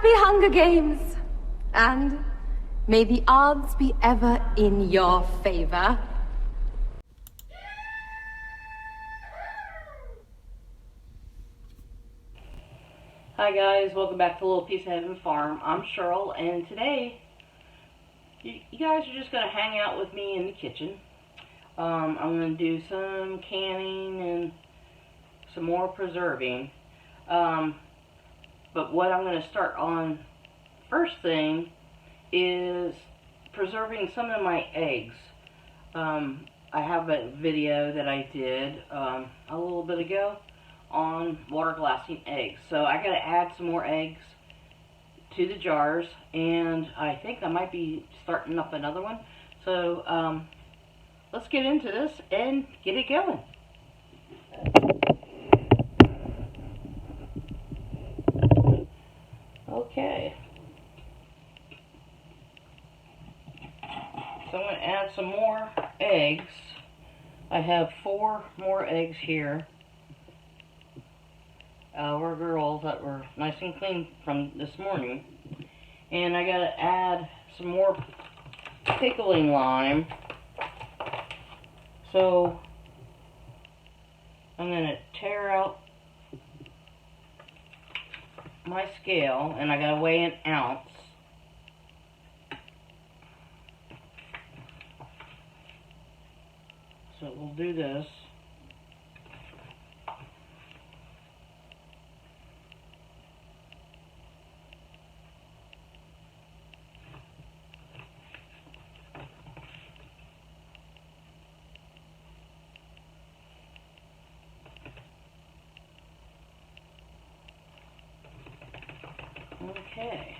Happy Hunger Games! And may the odds be ever in your favor. Hi guys, welcome back to Little Piece of Heaven Farm. I'm Cheryl, and today you guys are just going to hang out with me in the kitchen. I'm going to do some canning and some more preserving. But what I'm going to start on first thing is preserving some of my eggs. I have a video that I did a little bit ago on water glassing eggs. So I got to add some more eggs to the jars, and I think I might be starting up another one. So let's get into this and get it going. Okay. So I'm going to add some more eggs. I have 4 more eggs here. Our girls that were nice and clean from this morning. And I gotta add some more pickling lime. So I'm gonna tear out my scale, and I gotta weigh an ounce. So we'll do this. Okay.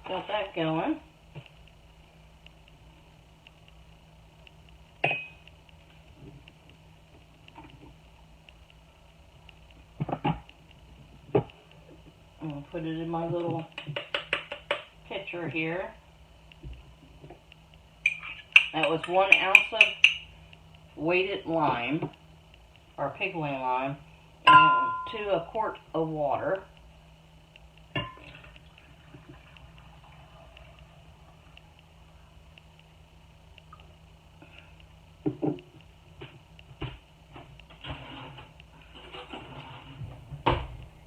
Got that going. I'm going to put it in my little pitcher here. That was 1 ounce of weighted lime, or pickling lime, and to a quart of water.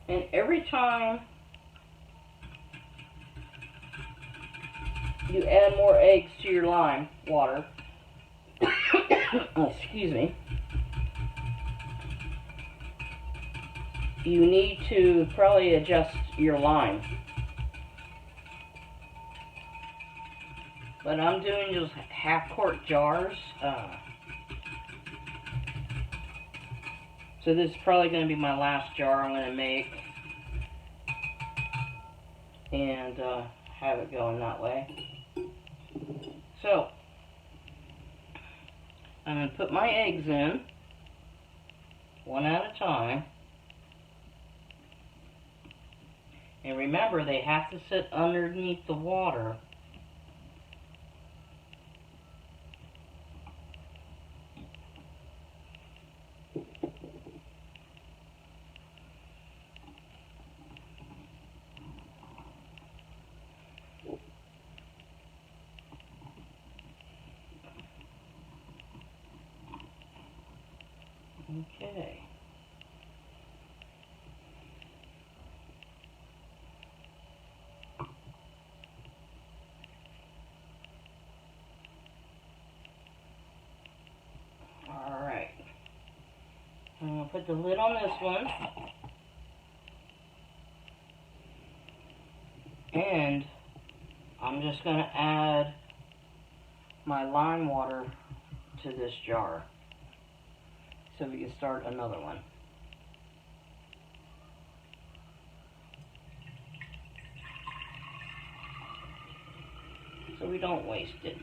And every time you add more eggs to your lime water, excuse me, you need to probably adjust your lime. But I'm doing just half-quart jars. So this is probably going to be my last jar I'm going to make. And have it going that way. So I'm going to put my eggs in, one at a time. And remember, they have to sit underneath the water. Okay. Alright. I'm going to put the lid on this one. And I'm just going to add my lime water to this jar, so we can start another one. So we don't waste it.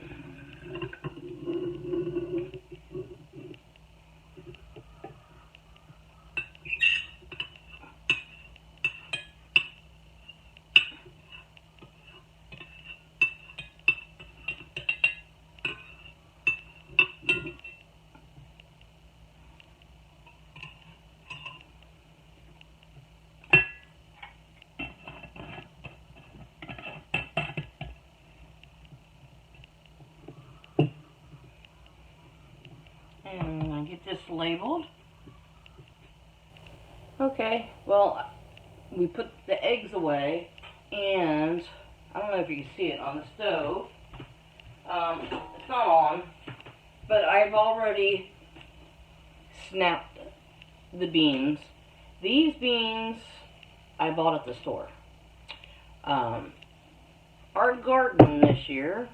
get this labeled. Okay, well, we put the eggs away, and I don't know if you can see it on the stove. It's not on, but I've already snapped the beans. These beans I bought at the store. Our garden this year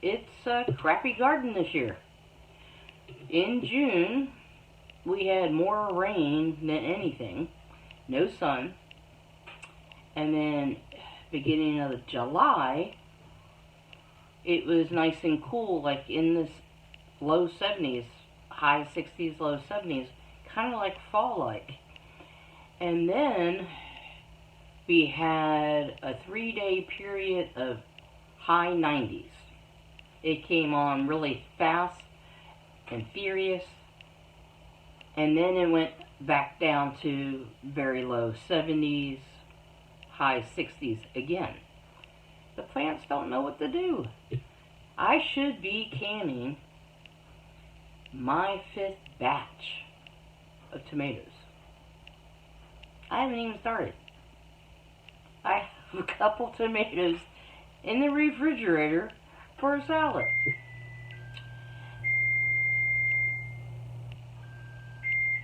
it's a crappy garden this year. In June, we had more rain than anything, no sun, and then beginning of July, it was nice and cool, like in this low 70s, high 60s, low 70s, kind of like fall-like. And then we had a 3-day period of high 90s. It came on really fast and furious, and then it went back down to very low 70s, high 60s again. The plants don't know what to do. I should be canning my 5th batch of tomatoes. I haven't even started. I have a couple tomatoes in the refrigerator for a salad.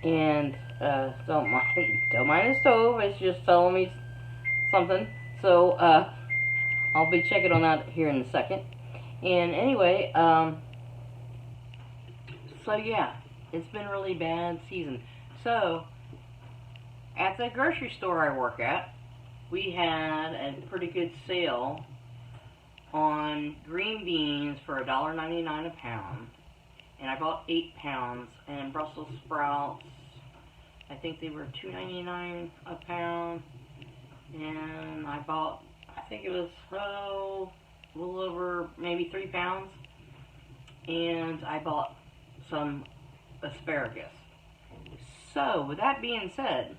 And don't mind the stove. It's just telling me something. So I'll be checking on that here in a second. And anyway, so yeah, it's been a really bad season. So at the grocery store I work at, we had a pretty good sale on green beans for $1.99 a pound. And I bought 8 pounds, and Brussels sprouts, I think they were $2.99 a pound, and I bought, I think it was a little over maybe 3 pounds, and I bought some asparagus. So, with that being said,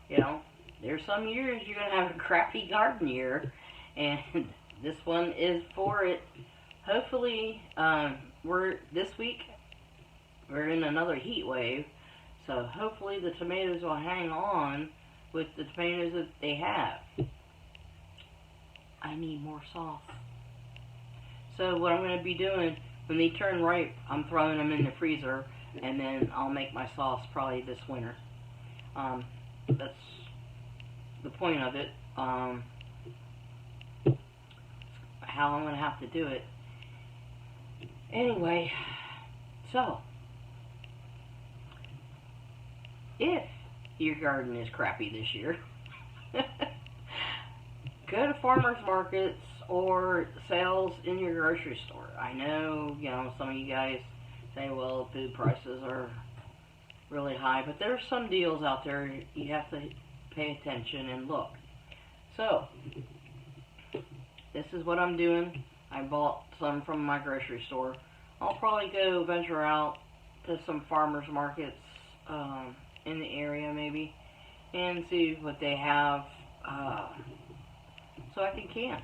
you know, there's some years you're going to have a crappy garden year, and this one is for it. Hopefully, this week, we're in another heat wave, so hopefully the tomatoes will hang on with the tomatoes that they have. I need more sauce. So what I'm going to be doing, when they turn ripe, I'm throwing them in the freezer, and then I'll make my sauce probably this winter. That's the point of it. How I'm going to have to do it. Anyway, so, if your garden is crappy this year, go to farmers markets or sales in your grocery store. I know, some of you guys say, well, food prices are really high, but there's some deals out there you have to pay attention and look. So, this is what I'm doing. I bought some from my grocery store. I'll probably go venture out to some farmers markets in the area maybe and see what they have so I can can.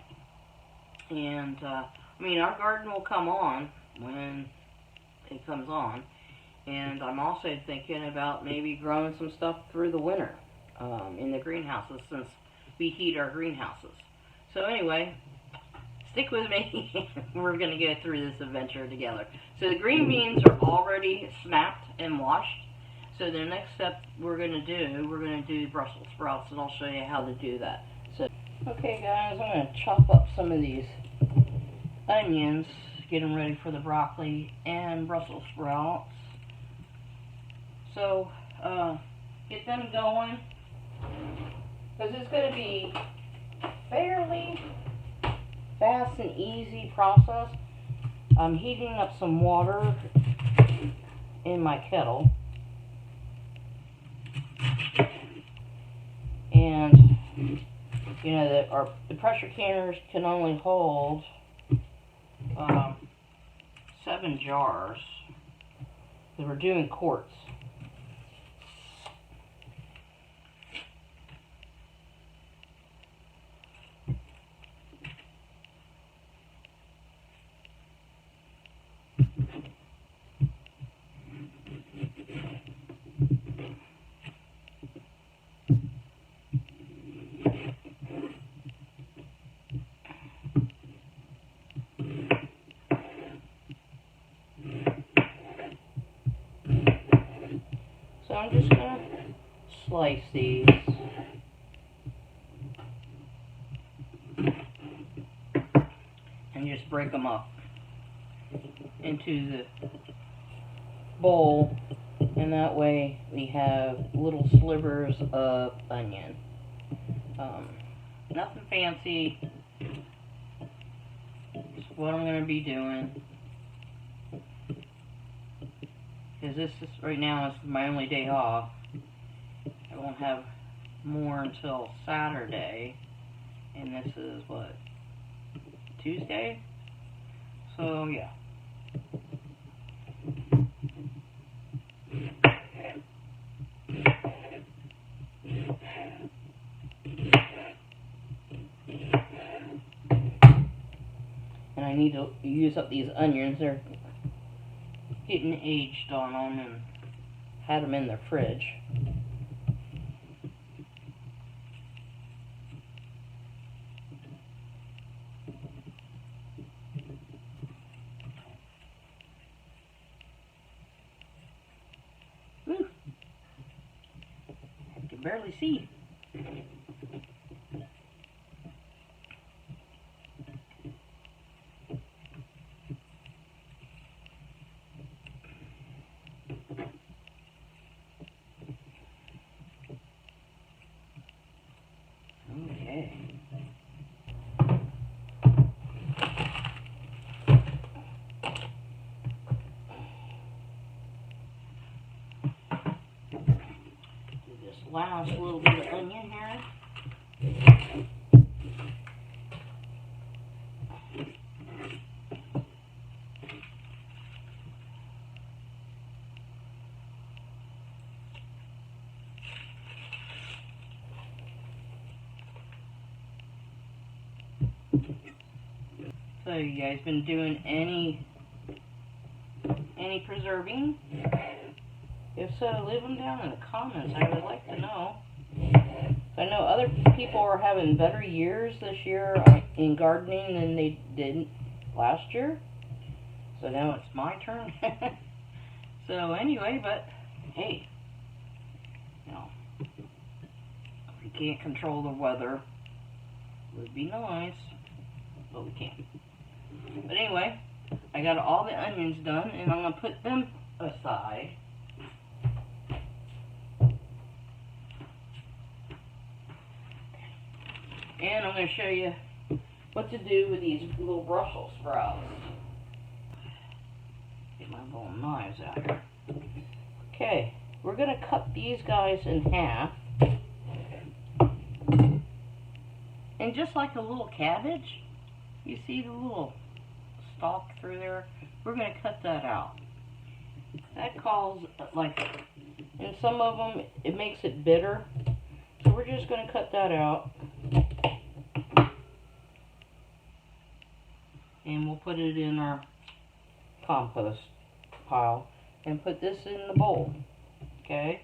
And our garden will come on when it comes on, and I'm also thinking about maybe growing some stuff through the winter in the greenhouses, since we heat our greenhouses. So anyway, stick with me. We're going to go through this adventure together. So the green beans are already snapped and washed. So the next step we're going to do Brussels sprouts, and I'll show you how to do that. So, okay guys, I'm going to chop up some of these onions, get them ready for the broccoli and Brussels sprouts. So, get them going, because it's going to be fairly fast and easy process. I'm heating up some water in my kettle, and the pressure canners can only hold 7 jars, because we're doing quarts. So I'm just going to slice these. And just break them up into the bowl. And that way we have little slivers of onion. Nothing fancy. It's what I'm going to be doing. Because this is, right now, is my only day off. I won't have more until Saturday. And this is what? Tuesday? So, yeah. And I need to use up these onions. They're getting aged on them, and had them in the fridge. Whew. I can barely see. Okay. Do this last little bit of onion here. So you guys been doing any preserving? If so, leave them down in the comments. I would like to know. I know other people are having better years this year in gardening than they did last year. So now it's my turn. So anyway, but hey, you know, we can't control the weather. It would be nice, but we can't. But anyway, I got all the onions done, and I'm going to put them aside. And I'm going to show you what to do with these little Brussels sprouts. Get my little knives out here. Okay, we're going to cut these guys in half. And just like a little cabbage, you see the little stalk through there? We're going to cut that out. That calls, like, in some of them, it makes it bitter. So we're just going to cut that out. And we'll put it in our compost pile. And put this in the bowl. Okay?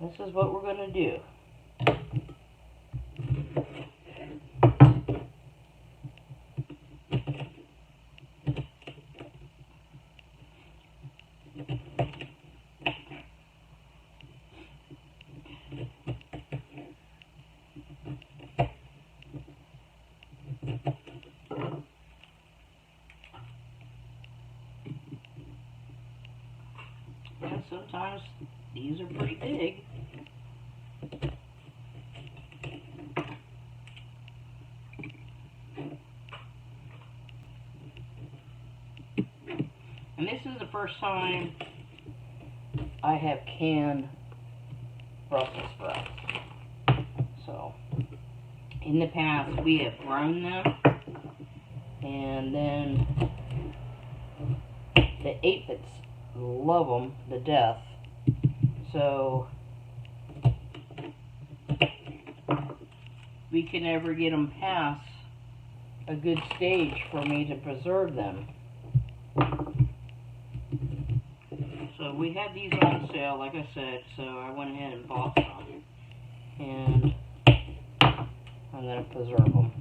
This is what we're going to do. And sometimes these are pretty big. And this is the first time I have canned Brussels sprouts. So, in the past we have grown them, and then the aphids love them to death. So we can never get them past a good stage for me to preserve them. So we had these on sale, like I said, so I went ahead and bought some. And I'm going to preserve them.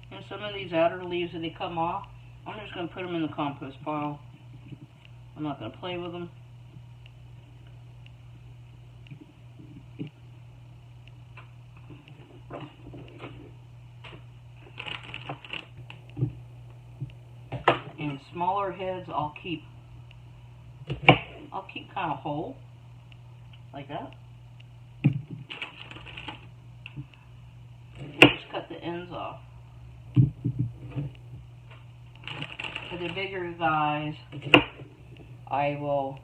And some of these outer leaves that they come off, I'm just going to put them in the compost pile. I'm not going to play with them. And smaller heads I'll keep kind of whole, like that. And just cut the ends off. For the bigger guys, I will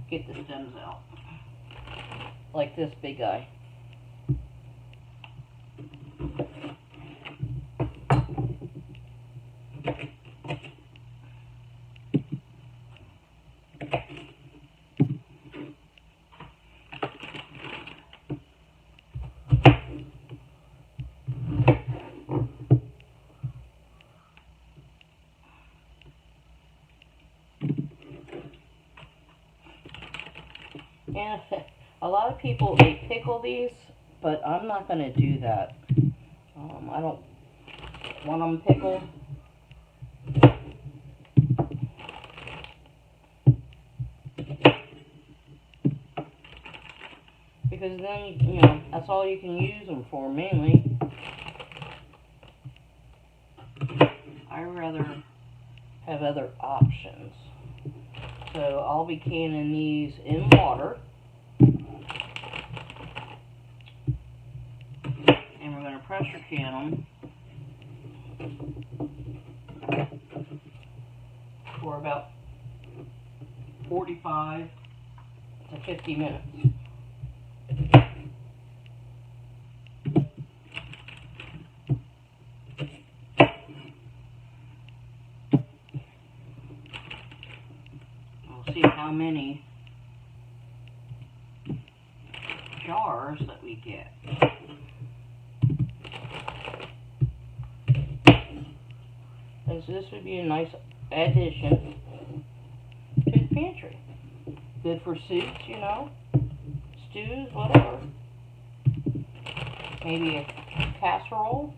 get the stems out, like this big guy. And a lot of people, they pickle these, but I'm not going to do that. I don't want them pickled. Because then, you know, that's all you can use them for, mainly. I'd rather have other options. So I'll be canning these in water. And we're going to pressure can them for about 45 to 50 minutes. We'll see how many jars that we get. And so this would be a nice addition to the pantry. Good for soups, you know, stews, whatever. Maybe a casserole.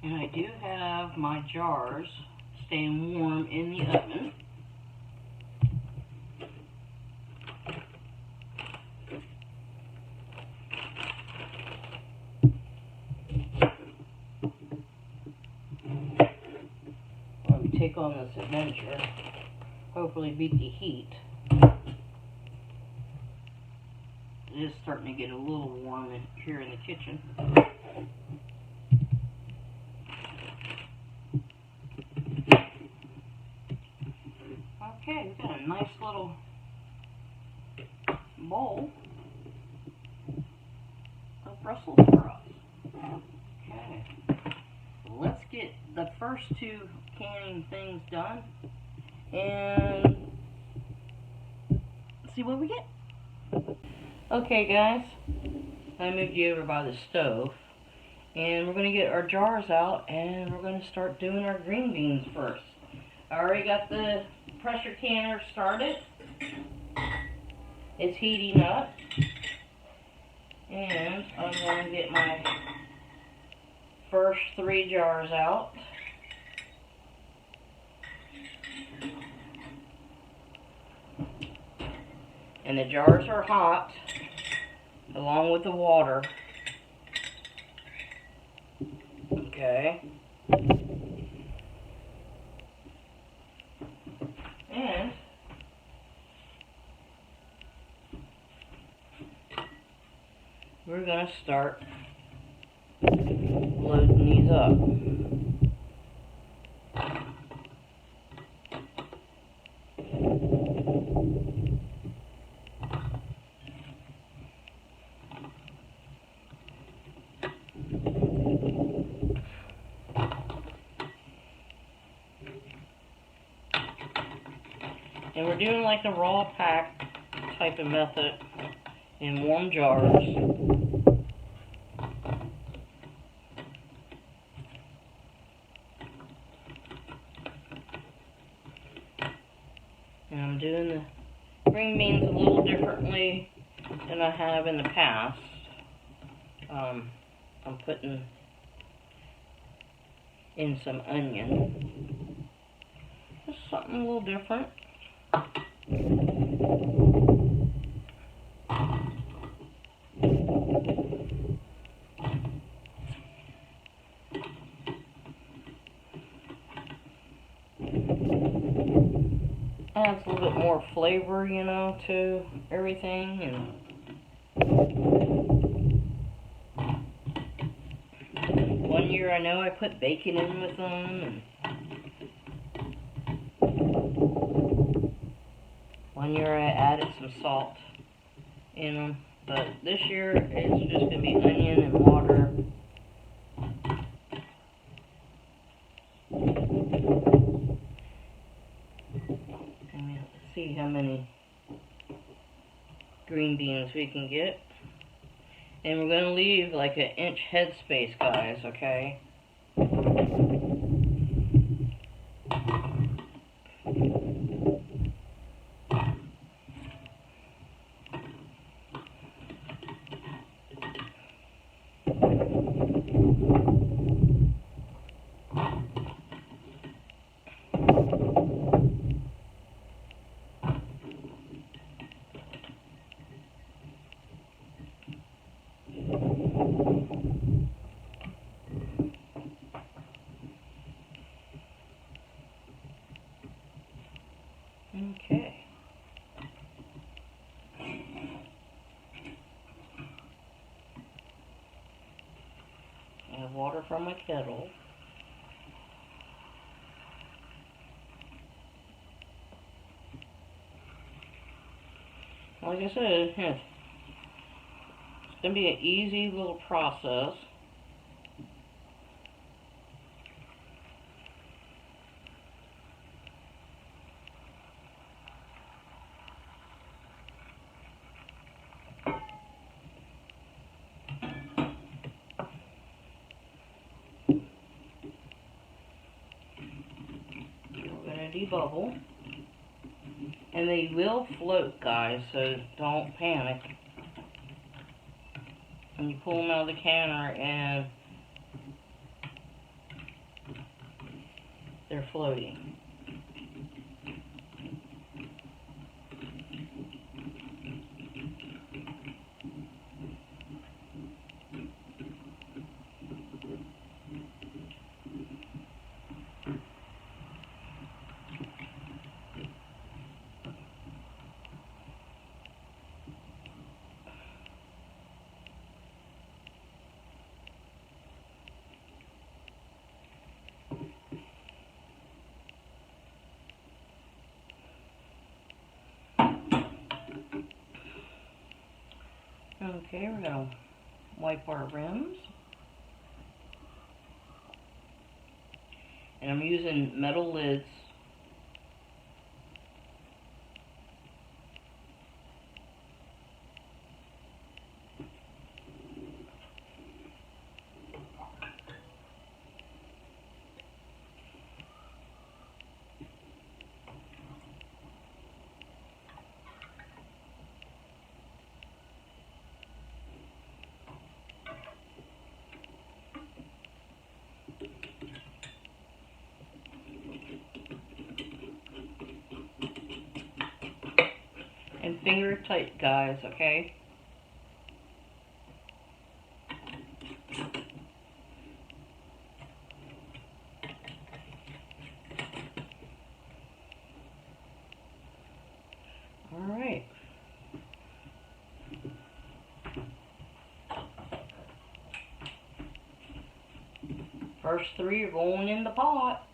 And I do have my jars staying warm in the oven. While we take on this adventure, hopefully beat the heat. It is starting to get a little warm in here in the kitchen. Okay, we've got a nice little bowl of Brussels sprouts. Okay, let's get the first two canning things done and see what we get. Okay guys, I moved you over by the stove and we're going to get our jars out and we're going to start doing our green beans first. I already got the pressure canner started. It's heating up. And I'm going to get my first 3 jars out. And the jars are hot, along with the water. Okay. And we're going to start loading these up. And we're doing like the raw pack type of method in warm jars. And I'm doing the green beans a little differently than I have in the past. I'm putting in some onion. Just something a little different. Adds a little bit more flavor, you know, to everything. And one year I know I put bacon in with them, and one year I added some salt in them. But this year it's just going to be onion and water. See how many green beans we can get. And we're going to leave like an inch headspace, guys, okay? Okay. I have water from my kettle. Like I said, it's going to be an easy little process. Debubble, and they will float, guys, so don't panic when you pull them out of the canner and they're floating. Okay, we're going to wipe our rims. And I'm using metal lids. And finger tight, guys, okay? Alright. First three are going in the pot.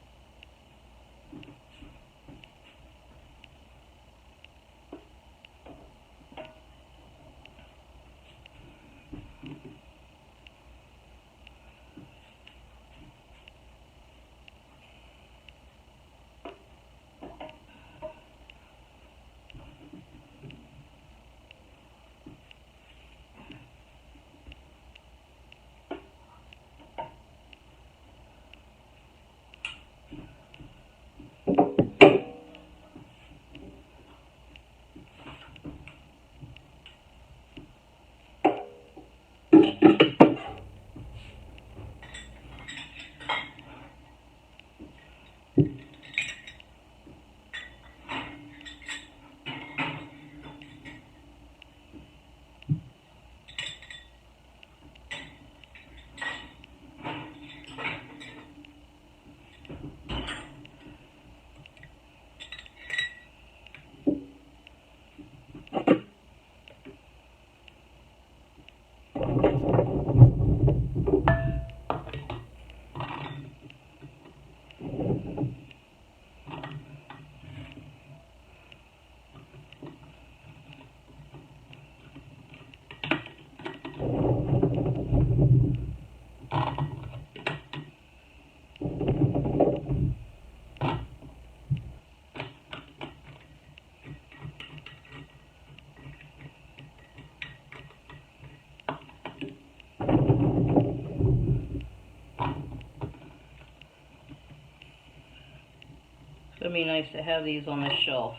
It's going to be nice to have these on the shelf.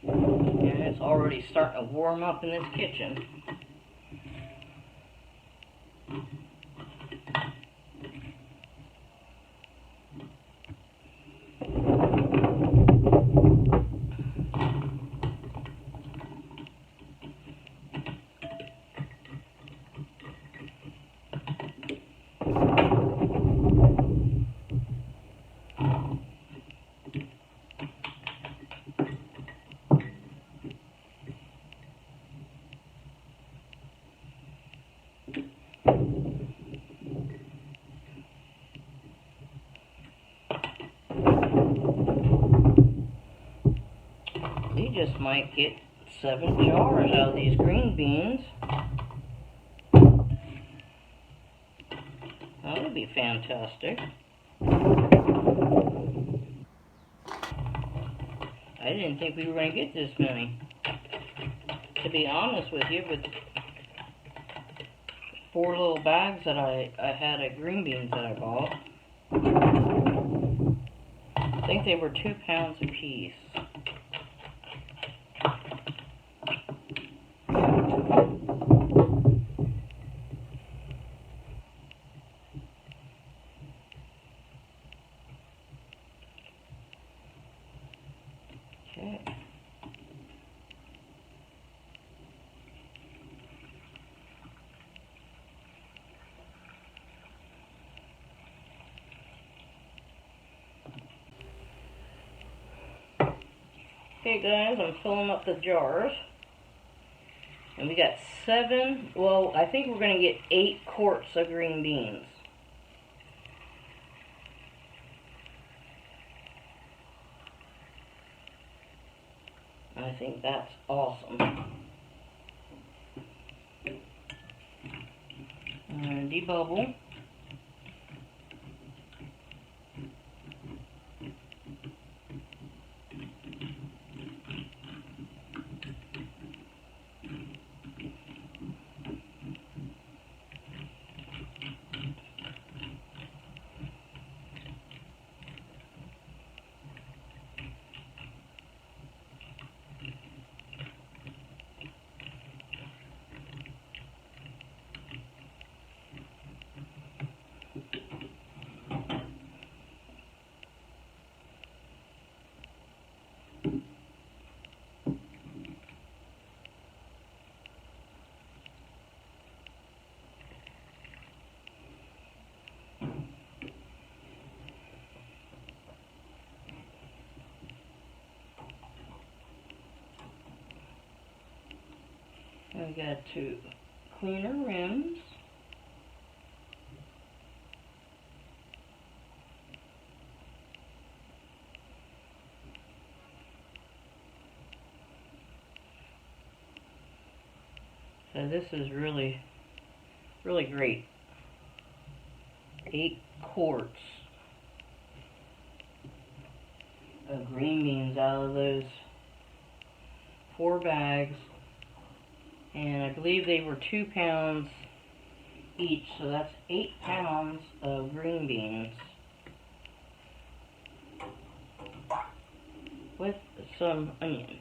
And it's already starting to warm up in this kitchen. We just might get 7 jars out of these green beans. That would be fantastic. I didn't think we were going to get this many. To be honest with you, with 4 little bags that I had of green beans that I bought, I think they were 2 pounds a piece. Okay. Okay guys, I'm filling up the jars. And we got 7, well, I think we're going to get 8 quarts of green beans. I think that's awesome. Debubble. We got to clean our rims. So this is really, really great. 8 quarts of green beans out of those 4 bags. And I believe they were 2 pounds each, so that's 8 pounds of green beans with some onion.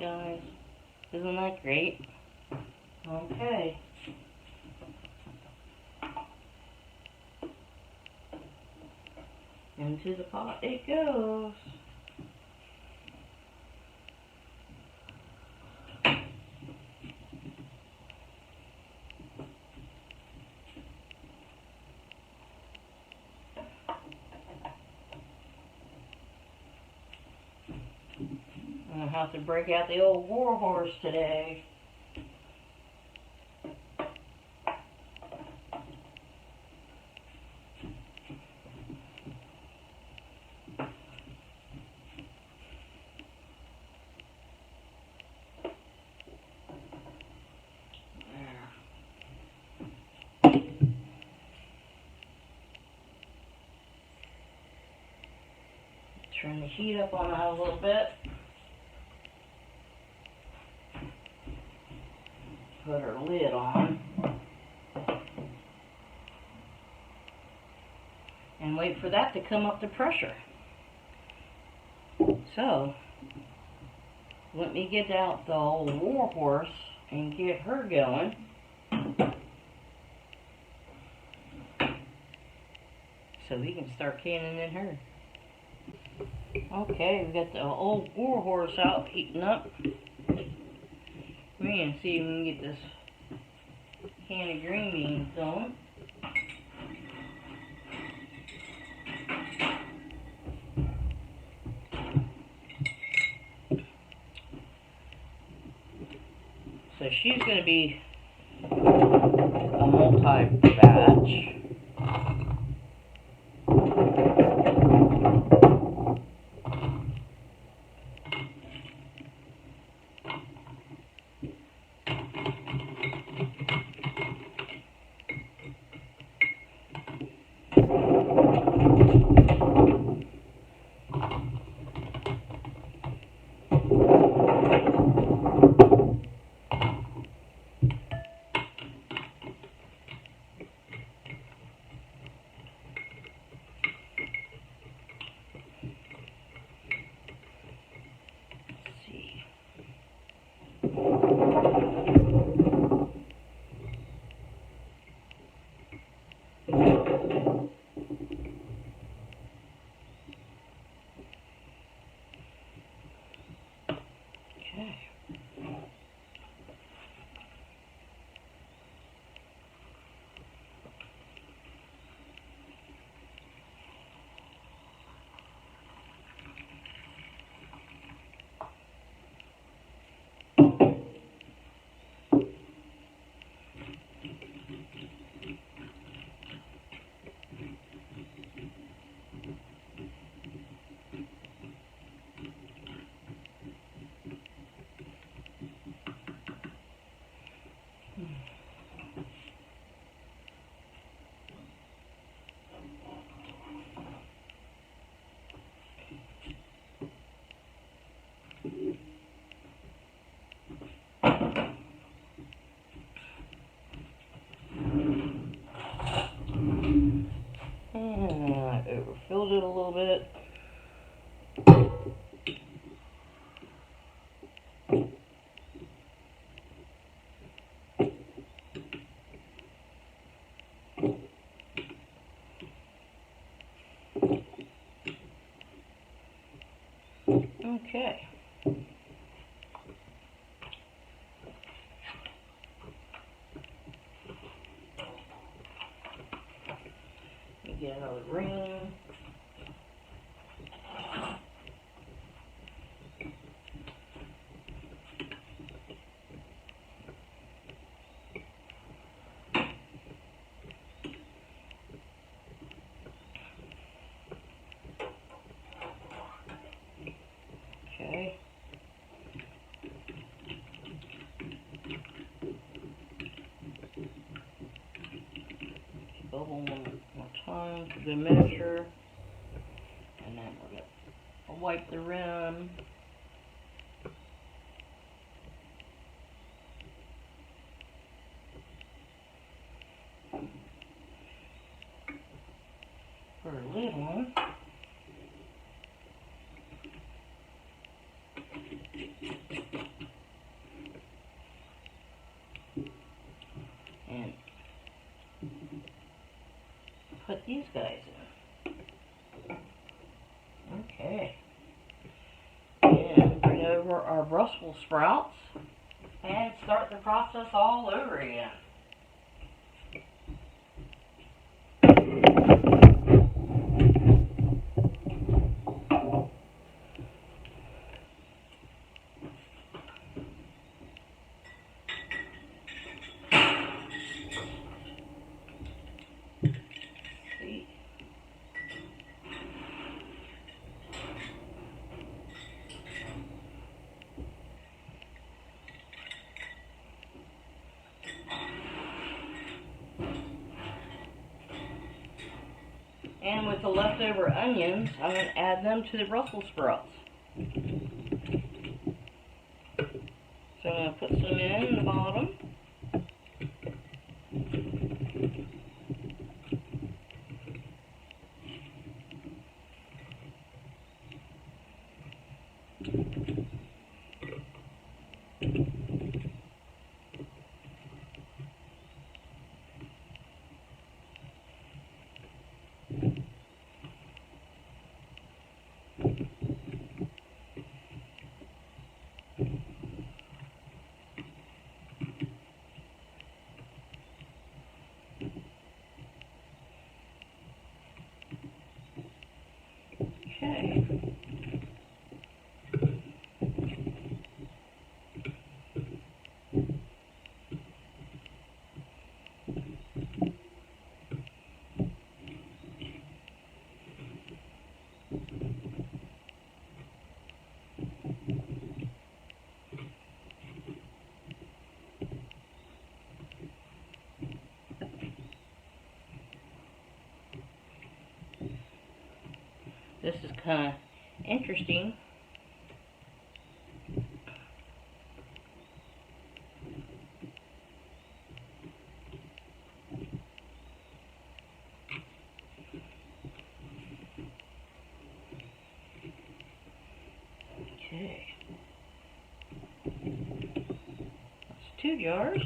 guys. Isn't that great? Okay. Into the pot it goes. I'm gonna have to break out the old war horse today. Turn the heat up on that a little bit. Put her lid on. And wait for that to come up to pressure. So, let me get out the old war horse and get her going. So we can start canning in her. Okay, we got the old war horse out heating up. We're gonna see if we can get this can of green beans going. So she's gonna be a multi-batch. I overfilled it a little bit. Okay. Get another ring. Okay. Bubble one more time for the measure. And then we're going to wipe the rim. Put our lid on. and put these guys in. Okay. And bring over our Brussels sprouts and start the process all over again. And with the leftover onions, I'm going to add them to the Brussels sprouts. So I'm going to put some in the bottom. Okay. This is kind of interesting. Okay. That's 2 jars.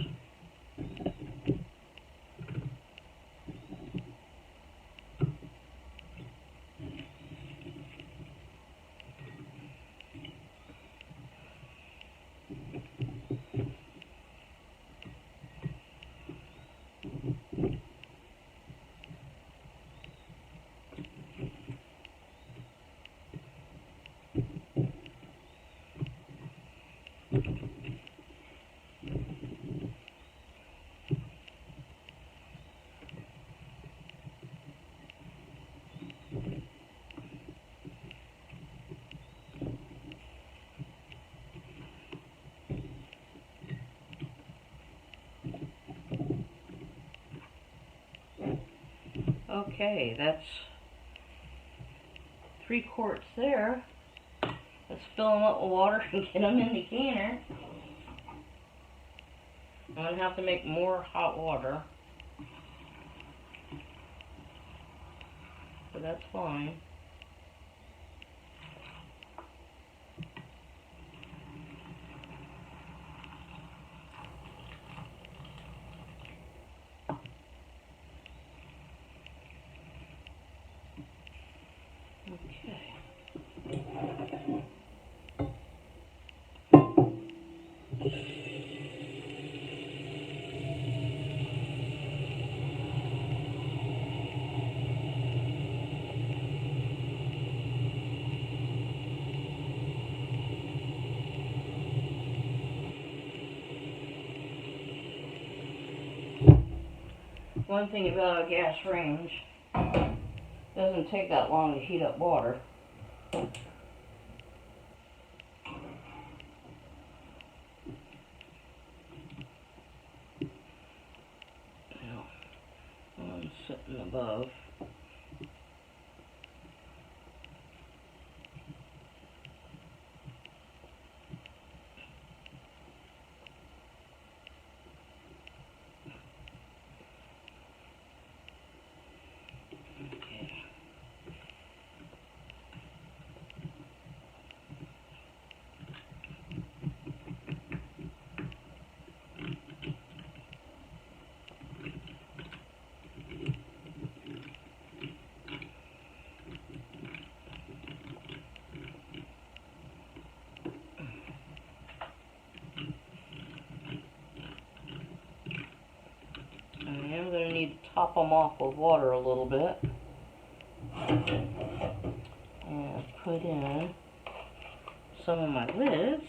Okay, that's 3 quarts there. Let's fill them up with water and get them in the canner. I'm going to have to make more hot water, but that's fine. Okay. One thing about a gas range, it doesn't take that long to heat up water. Now, I'm sitting above. need to top them off with water a little bit. And put in some of my lids.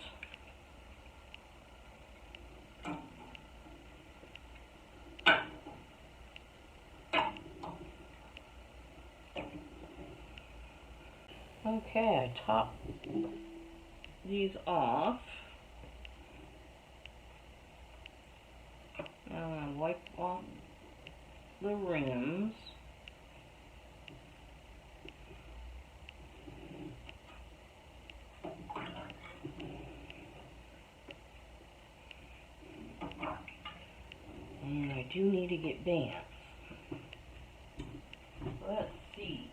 Okay, I top these off. Now I'm going to wipe off the rims. And I do need to get bands. Let's see.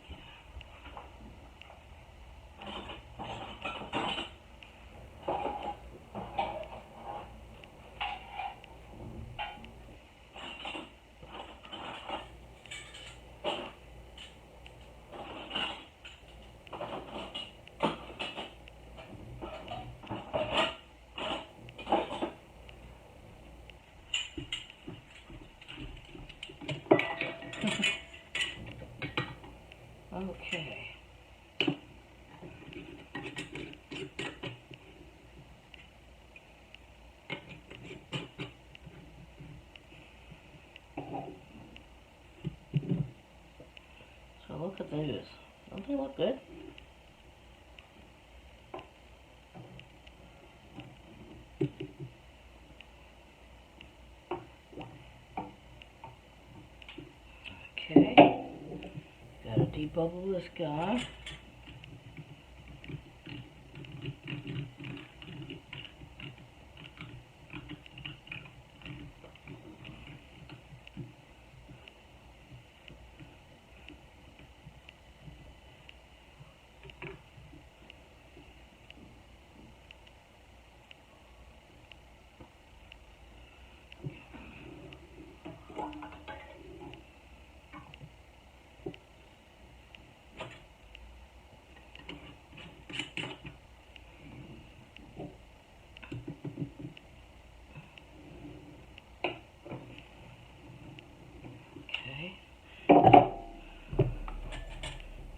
Okay. So look at those. Don't they look good? Okay. Gotta debubble this guy.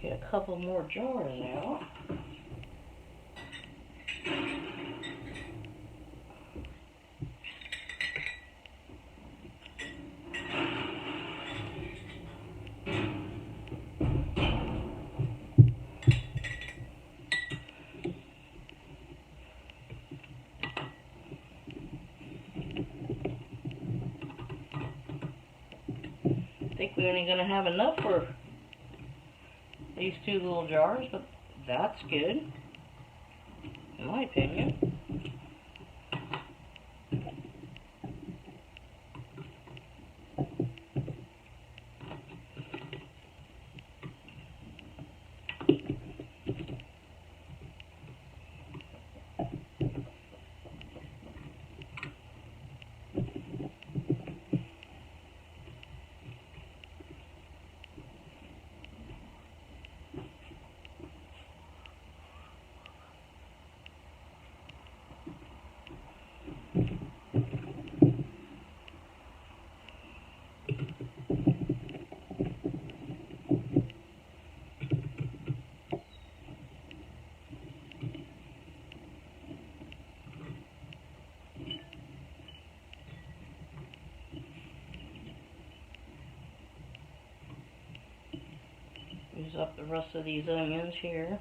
Get a couple more jars out. I think we're only going to have enough for these two little jars, but that's good, in my opinion. Use up the rest of these onions here.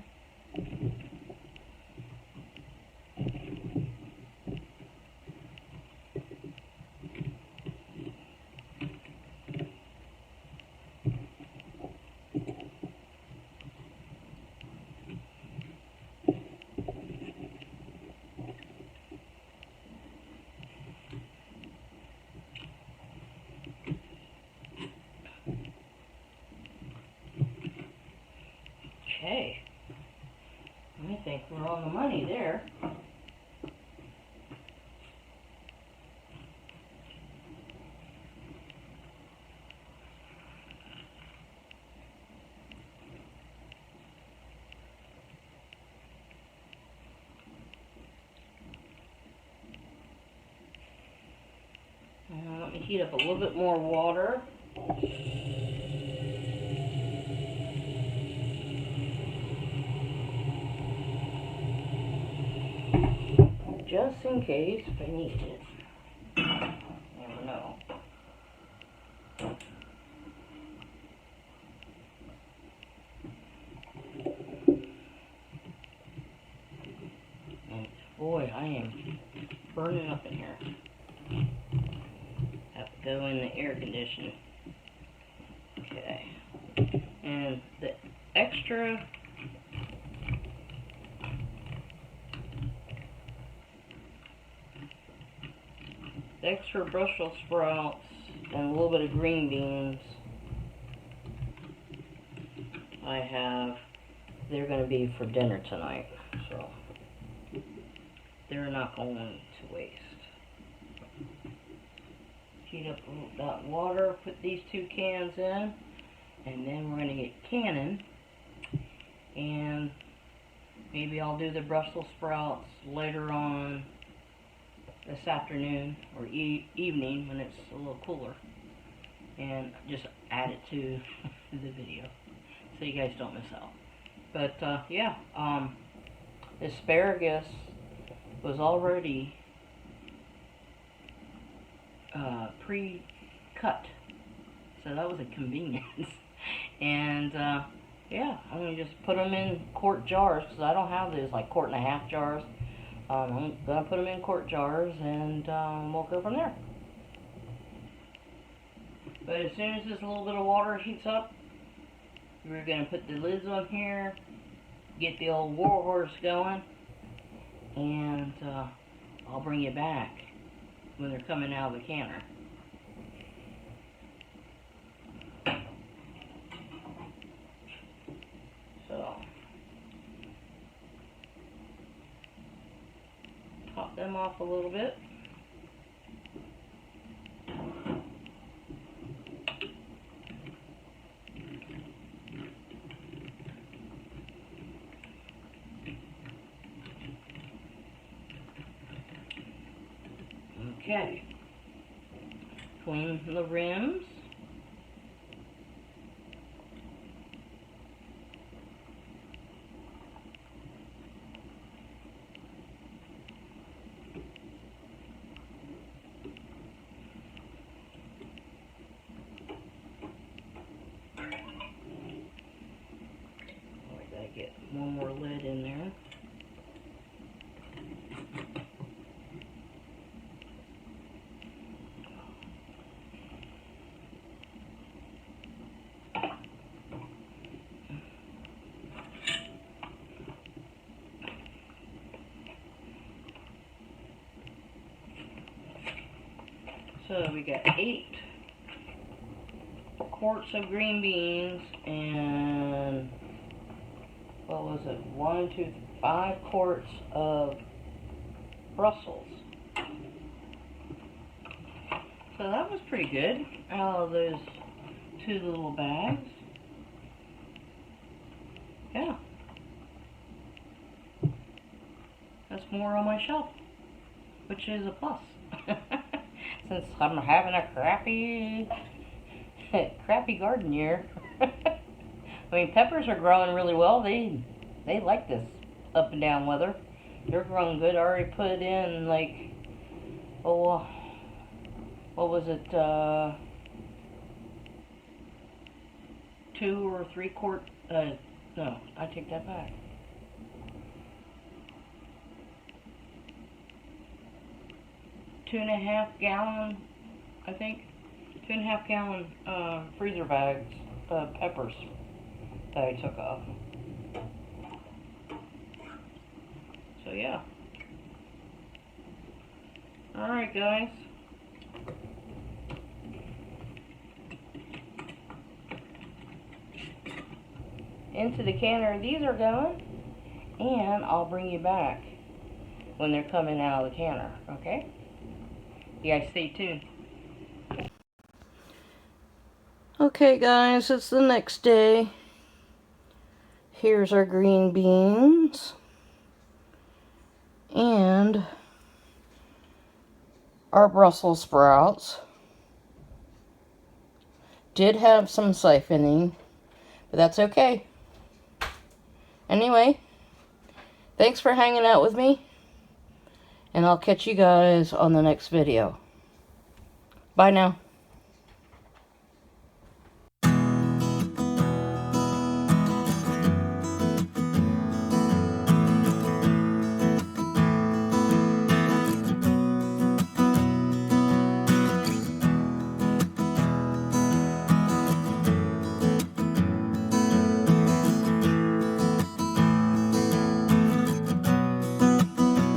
Okay, I think we're on the money there. Let me heat up a little bit more water. Just in case I need it. Never know. And boy, I am burning up in here. Have to go in the air conditioning. Okay. And the extra Brussels sprouts and a little bit of green beans I have, they're going to be for dinner tonight, so they're not going to waste. Heat up that water, put these 2 cans in, and then we're going to get canning, and maybe I'll do the Brussels sprouts later on this afternoon or evening when it's a little cooler, and just add it to the video so you guys don't miss out. But yeah, asparagus was already pre-cut, so that was a convenience. And yeah, I'm gonna just put them in quart jars because I don't have these like 1.5 quart jars. I'm gonna put them in quart jars, and we'll go from there. But as soon as this little bit of water heats up, we're gonna put the lids on here, get the old warhorse going, and I'll bring you back when they're coming out of the canner. So top them off a little bit. Okay. Clean the rims. I gotta get one more lid in there. So we got 8 quarts of green beans and what was it? 1, 2, 5 quarts of Brussels. So that was pretty good out of those 2 little bags. Yeah. That's more on my shelf, which is a plus. Since I'm having a crappy garden year. I mean, peppers are growing really well. They like this up and down weather. They're growing good. I already put in like, oh, what was it? 2 or 3 quart. No, I take that back. 2.5 gallon, I think. 2.5 gallon freezer bags of peppers that I took off. So yeah. Alright guys. Into the canner these are going, and I'll bring you back when they're coming out of the canner, okay? You guys stay tuned. Okay guys, it's the next day. Here's our green beans and our Brussels sprouts. did have some siphoning, but that's okay. Anyway, thanks for hanging out with me, and I'll catch you guys on the next video. Bye now.